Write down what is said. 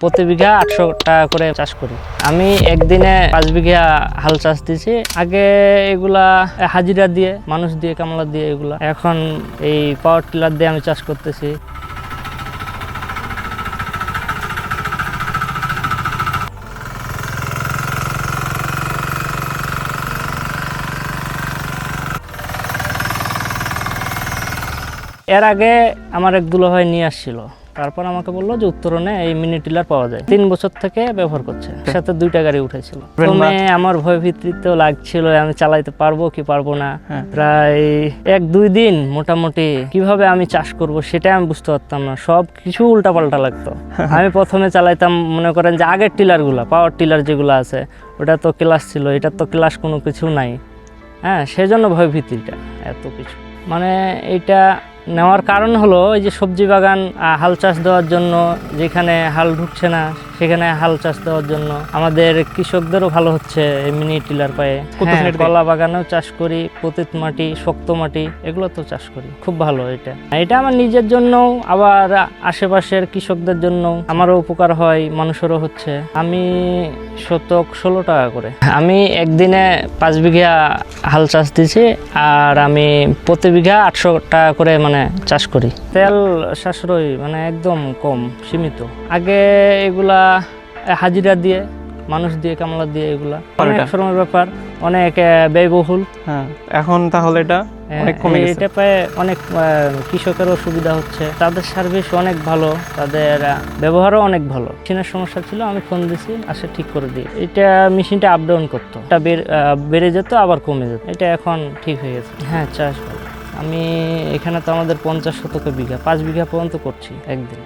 প্রতি বিঘা 800 টাকা করে চাষ করি। আমি একদিনে 5 বিঘা হাল চাষ দিছি। আগে এগুলা হাজিরা দিয়ে, মানুষ দিয়ে, কামলা দিয়ে এগুলা। এখন এই পাওয়ার টিলার দিয়ে আমি চাষ করতেছি। এর আগে আমার এক দুলাভাই নিয়ে আসছিল, তারপর আমাকে বললো যে উত্তরণে এই মিনি টিলার পাওয়া যায়। 3 বছর থেকে ব্যবহার করছে, সাথে 2টা গাড়ি উঠেছিল। প্রথমে আমার ভয় ভীতিতে লাগছিল আমি চালাইতে পারবো কি পারবো না। প্রায় 1-2 দিন মোটামুটি কিভাবে আমি চাষ করব সেটা আমি বুঝতে পারতাম না, সব কিছু উল্টাপাল্টা লাগতো। আমি প্রথমে চালাইতাম, মনে করেন যে আগের টিলারগুলো, পাওয়ার টিলার যেগুলো আছে ওটা তো ক্লাস ছিল, এটা তো ক্লাস কোনো কিছু নাই। সেজন্য ভয় ভীতিটা এত কিছু। মানে এইটা নেওয়ার কারণ হলো এই যে সবজি বাগান হাল চাষ দেওয়ার জন্য, যেখানে হাল ঢুকছে না সেখানে হাল চাষ দেওয়ার জন্য আমাদের কৃষকদেরও ভালো হচ্ছে এই মিনি টিলার পায়ে। কলা বাগানেও চাষ করি, পতিত মাটি, শক্ত মাটি, এগুলো তো চাষ করি। খুব ভালো এটা আমার নিজের জন্য, আবার আশেপাশের কৃষকদের জন্য আমারও উপকার হয়, মানুষেরও হচ্ছে। আমি শতক 16 টাকা করে। আমি একদিনে 5 বিঘা হাল চাষ দিছি, আর আমি প্রতি বিঘা 800 টাকা করে চাষ করি। তেল সাশ্রয় একদম কম, সীমিত। আগে এগুলা হাজিরা দিয়ে, মানুষ দিয়ে, কামলা দিয়ে, এগুলা অনেক শ্রমের ব্যাপার, অনেক ব্যয়বহুল। এখন তাহলে এটা অনেক কমে গেছে। এটা পায় অনেক কৃষকেরও সুবিধা হচ্ছে, তাদের সার্ভিস অনেক ভালো, তাদের ব্যবহারও অনেক ভালো। মেশিনের সমস্যা ছিল, আমি ফোন দিছি, আসে ঠিক করে দিই। এটা মেশিনটা আপ ডাউন করতো, এটা বেড়ে যেত আবার কমে যেত, এটা এখন ঠিক হয়ে গেছে। চাষ ভালো। আমি এখানে তো আমাদের 50 শতক বিঘা, 5 বিঘা পর্যন্ত করছি একদিন।